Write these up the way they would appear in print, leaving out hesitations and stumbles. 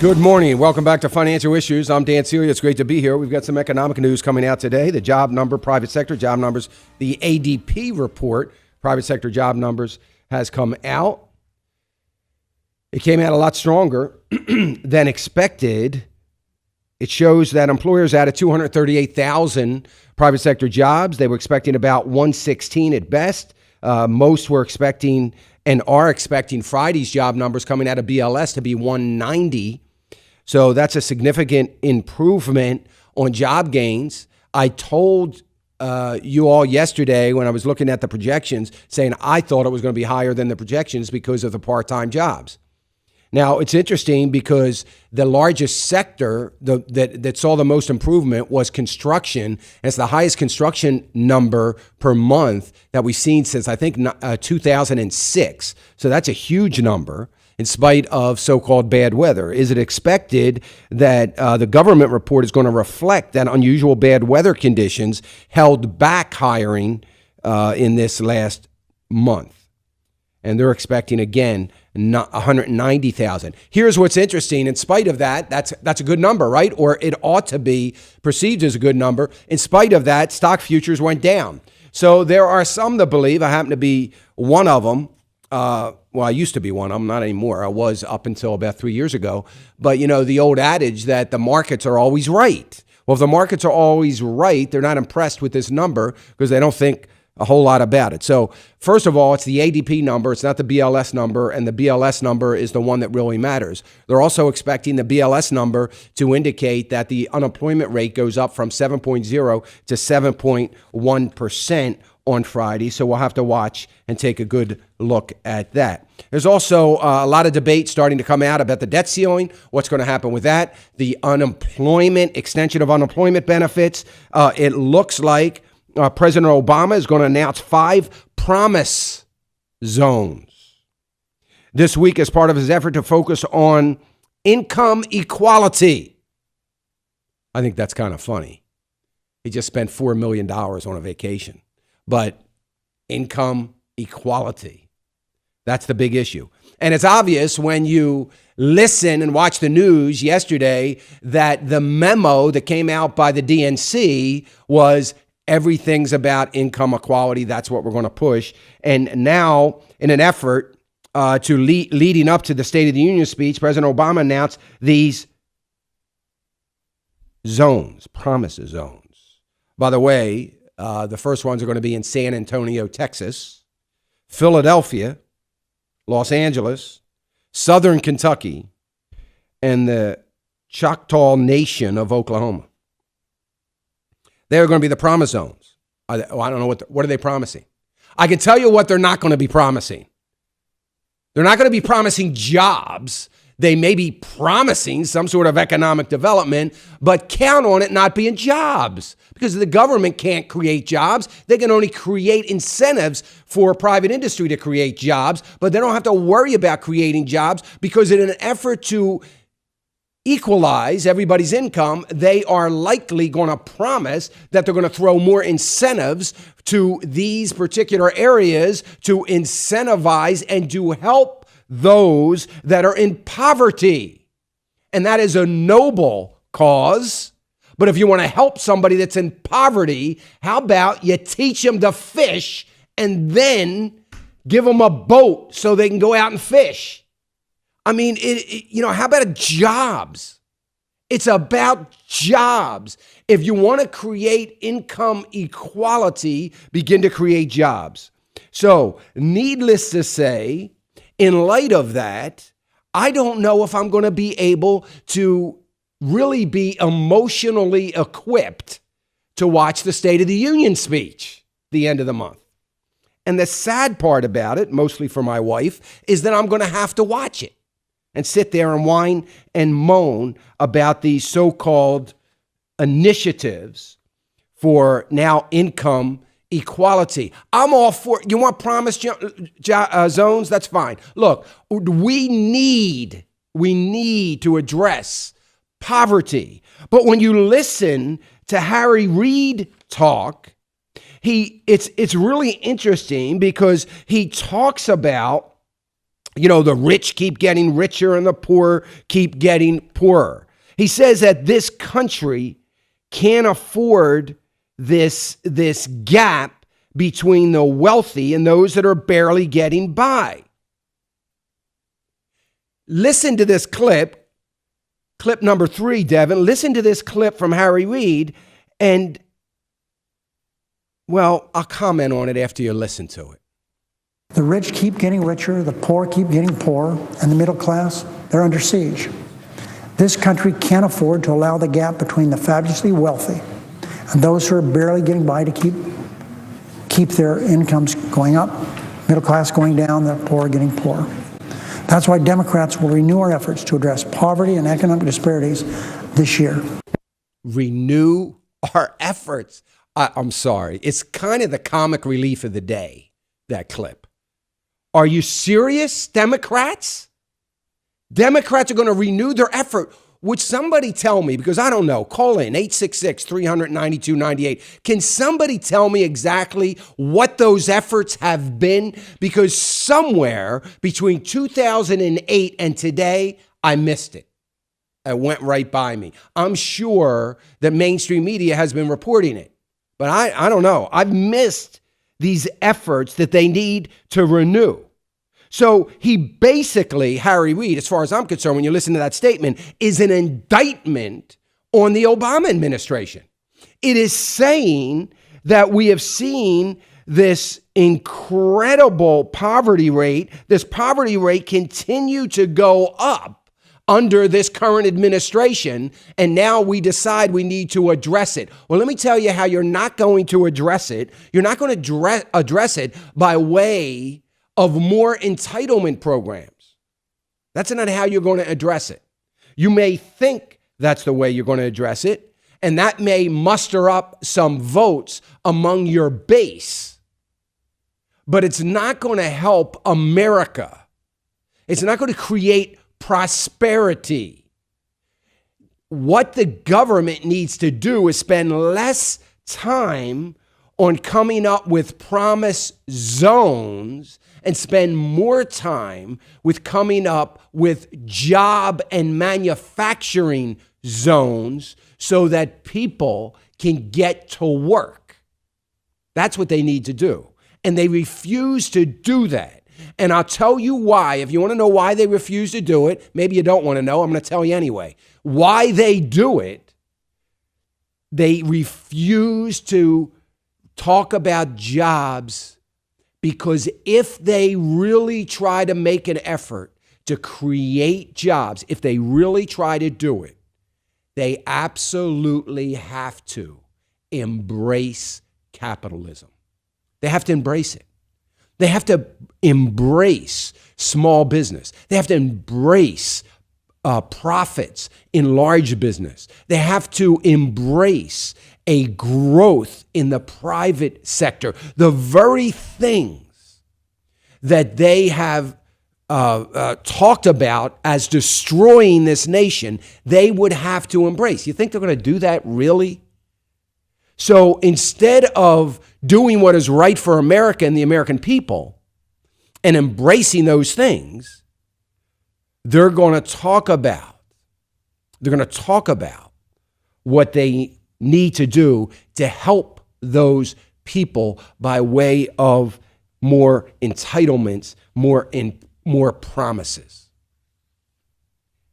Good morning. Welcome back to Financial Issues. I'm Dan Celia. It's great to be here. We've got some economic news coming out today. The job number, private sector job numbers, the ADP report, private sector job numbers has come out. It came out a lot stronger than expected. It shows that employers added 238,000 private sector jobs. They were expecting about 116 at best. Most were expecting and are expecting Friday's job numbers coming out of BLS to be 190. So that's a significant improvement on job gains. I told you all yesterday when I was looking at the projections, saying I thought it was going to be higher than the projections because of the part-time jobs. Now, it's interesting because the largest sector that saw the most improvement was construction. And it's the highest construction number per month that we've seen since, I think, 2006. So that's a huge number in spite of so-called bad weather. Is it expected that the government report is going to reflect that unusual bad weather conditions held back hiring in this last month? And they're expecting, again, 190,000. Here's what's interesting. In spite of that, that's a good number, right? Or it ought to be perceived as a good number. In spite of that, stock futures went down. So there are some that believe, I happen to be one of them. Well, I used to be one of them, not anymore. I was up until about 3 years ago. But, you know, the old adage that the markets are always right. Well, if the markets are always right, they're not impressed with this number because they don't think a whole lot about it. So first of all, it's the ADP number. It's not the BLS number, and the BLS number is the one that really matters. They're also expecting the BLS number to indicate that the unemployment rate goes up from 7.0 to 7.1% on Friday. So we'll have to watch and take a good look at that. There's also a lot of debate starting to come out about the debt ceiling, what's going to happen with that, the unemployment, extension of unemployment benefits. It looks like President Obama is going to announce 5 promise zones this week as part of his effort to focus on income equality. I think that's kind of funny. He just spent $4 million on a vacation. But income equality, that's the big issue. And it's obvious when you listen and watch the news yesterday that the memo that came out by the DNC was everything's about income equality. That's what we're going to push. And now, in an effort leading up to the State of the Union speech, President Obama announced these zones, promise zones. By the way, the first ones are going to be in San Antonio, Texas, Philadelphia, Los Angeles, Southern Kentucky, and the Choctaw Nation of Oklahoma. They're going to be the promise zones. I don't know what are they promising. I can tell you what they're not going to be promising. They're not going to be promising jobs. They may be promising some sort of economic development, but count on it not being jobs because the government can't create jobs. They can only create incentives for private industry to create jobs, but they don't have to worry about creating jobs because in an effort to equalize everybody's income, they are likely going to promise that they're going to throw more incentives to these particular areas to incentivize and to help those that are in poverty. And that is a noble cause. But if you want to help somebody that's in poverty, how about you teach them to fish and then give them a boat so they can go out and fish? I mean, how about jobs? It's about jobs. If you want to create income equality, begin to create jobs. So, needless to say, in light of that, I don't know if I'm going to be able to really be emotionally equipped to watch the State of the Union speech the end of the month. And the sad part about it, mostly for my wife, is that I'm going to have to watch it and sit there and whine and moan about these so-called initiatives for now income equality. I'm all for, you want promise zones? That's fine. Look, we need to address poverty. But when you listen to Harry Reid talk, it's really interesting because he talks about The rich keep getting richer and the poor keep getting poorer. He says that this country can't afford this gap between the wealthy and those that are barely getting by. Listen to this clip number 3, Devin. Listen to this clip from Harry Reid, and, well, I'll comment on it after you listen to it. The rich keep getting richer, the poor keep getting poorer, and the middle class, they're under siege. This country can't afford to allow the gap between the fabulously wealthy and those who are barely getting by to keep their incomes going up, middle class going down, the poor getting poorer. That's why Democrats will renew our efforts to address poverty and economic disparities this year. Renew our efforts. I'm sorry. It's kind of the comic relief of the day, that clip. Are you serious, Democrats? Democrats are going to renew their effort. Would somebody tell me, because I don't know, call in 866-300-9298. Can somebody tell me exactly what those efforts have been? Because somewhere between 2008 and today, I missed it. It went right by me. I'm sure that mainstream media has been reporting it, but I don't know. I've missed these efforts that they need to renew. So he basically, Harry Reid, as far as I'm concerned, when you listen to that statement, is an indictment on the Obama administration. It is saying that we have seen this incredible poverty rate, continue to go up under this current administration, and now we decide we need to address it. Well, let me tell you how you're not going to address it. You're not going to address it by way of more entitlement programs. That's not how you're going to address it. You may think that's the way you're going to address it, and that may muster up some votes among your base, but it's not going to help America. It's not going to create prosperity. What the government needs to do is spend less time on coming up with promise zones and spend more time with coming up with job and manufacturing zones so that people can get to work. That's what they need to do. And they refuse to do that. And I'll tell you why. If you want to know why they refuse to do it, maybe you don't want to know, I'm going to tell you anyway. Why they do it, they refuse to talk about jobs, because if they really try to make an effort to create jobs, if they really try to do it, they absolutely have to embrace capitalism. They have to embrace it. They have to embrace small business. They have to embrace profits in large business. They have to embrace a growth in the private sector. The very things that they have talked about as destroying this nation, they would have to embrace. You think they're going to do that, really? So instead of doing what is right for America and the American people and embracing those things, they're going to talk about what they need to do to help those people by way of more entitlements, more promises.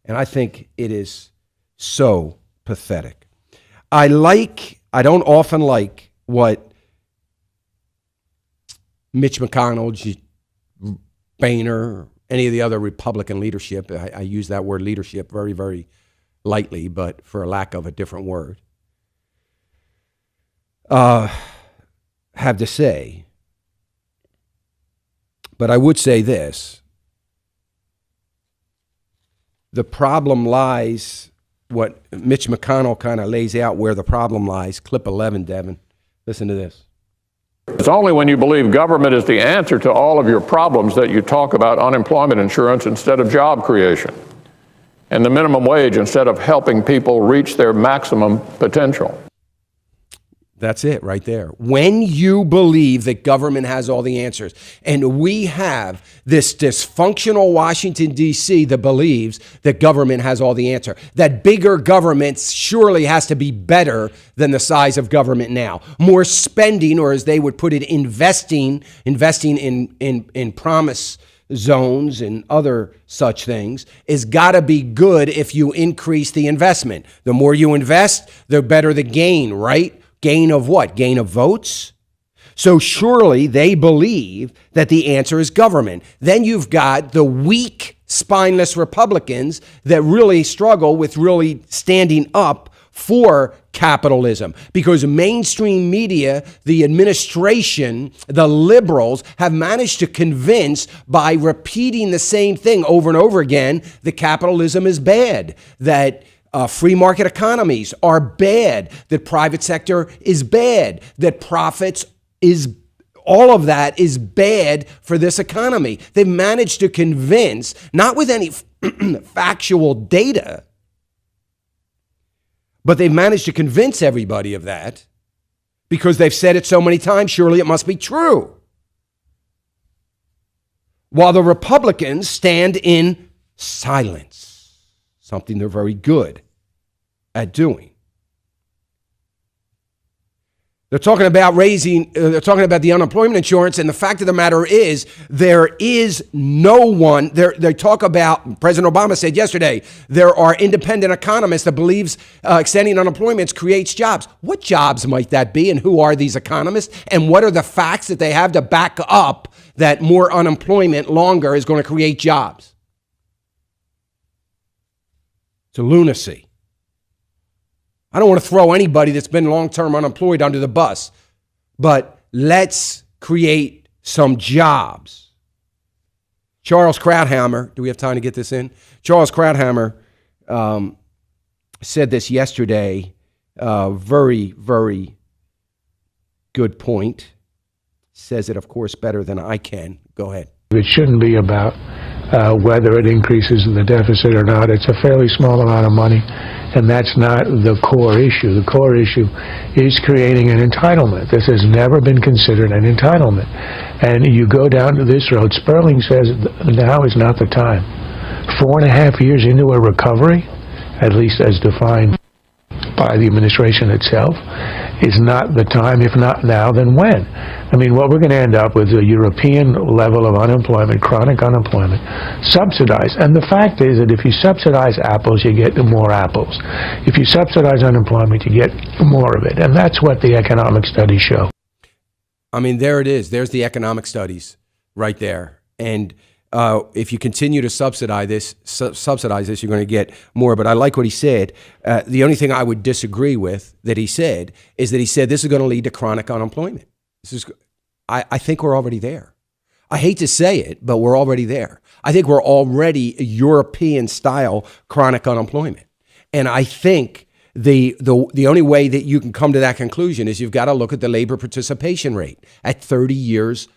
And I think it is so pathetic. I don't often like what Mitch McConnell, Boehner, any of the other Republican leadership, I use that word leadership very, very lightly, but for lack of a different word, have to say. But I would say this. The problem lies, what Mitch McConnell kind of lays out where the problem lies. Clip 11, Devin. Listen to this. It's only when you believe government is the answer to all of your problems that you talk about unemployment insurance instead of job creation, and the minimum wage instead of helping people reach their maximum potential. That's it right there. When you believe that government has all the answers, and we have this dysfunctional Washington, D.C. that believes that government has all the answer, that bigger government surely has to be better than the size of government now. More spending, or as they would put it, investing in promise zones and other such things is got to be good if you increase the investment. The more you invest, the better the gain, right? Gain of what? Gain of votes? So surely they believe that the answer is government. Then you've got the weak, spineless Republicans that really struggle with really standing up for capitalism, because mainstream media, the administration, the liberals have managed to convince by repeating the same thing over and over again that capitalism is bad, that free market economies are bad, that private sector is bad, that profits is all of that is bad for this economy. They've managed to convince, not with any factual data, but they've managed to convince everybody of that because they've said it so many times, surely it must be true. While the Republicans stand in silence, something they're very good at doing. They're talking about they're talking about the unemployment insurance, and the fact of the matter is, there is no one, they talk about, President Obama said yesterday, there are independent economists that believes extending unemployment creates jobs. What jobs might that be, and who are these economists, and what are the facts that they have to back up that more unemployment longer is going to create jobs? It's a lunacy. I don't want to throw anybody that's been long-term unemployed under the bus, but let's create some jobs. Charles Krauthammer, do we have time to get this in? Charles Krauthammer said this yesterday, very, very good point. Says it, of course, better than I can. Go ahead. It shouldn't be about whether it increases the deficit or not. It's a fairly small amount of money, and that's not the core issue. The core issue is creating an entitlement. This has never been considered an entitlement. And you go down to this road, Sperling says now is not the time. 4.5 years into a recovery, at least as defined by the administration itself, is not the time. If not now, then when? I mean, what we're going to end up with a European level of unemployment, chronic unemployment, subsidized. And the fact is that if you subsidize apples, you get more apples. If you subsidize unemployment, you get more of it. And that's what the economic studies show. I mean, there it is. There's the economic studies right there. And if you continue to subsidize this, you're going to get more. But I like what he said. The only thing I would disagree with that he said is that he said this is going to lead to chronic unemployment. I think we're already there. I hate to say it, but we're already there. I think we're already European-style chronic unemployment. And I think the only way that you can come to that conclusion is you've got to look at the labor participation rate at 30 years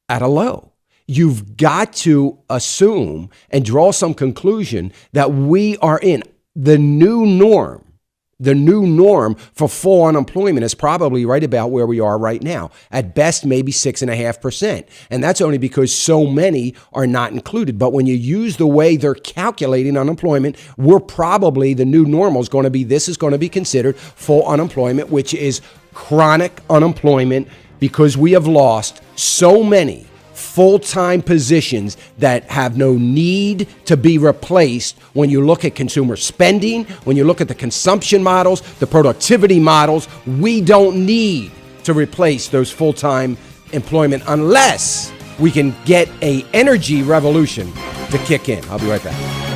at a low. You've got to assume and draw some conclusion that we are in the new norm. The new norm for full unemployment is probably right about where we are right now. At best, maybe 6.5%. And that's only because so many are not included. But when you use the way they're calculating unemployment, we're probably, the new normal is going to be, this is going to be considered full unemployment, which is chronic unemployment, because we have lost so many full-time positions that have no need to be replaced when you look at consumer spending, when you look at the consumption models, the productivity models. We don't need to replace those full-time employment unless we can get an energy revolution to kick in. I'll be right back.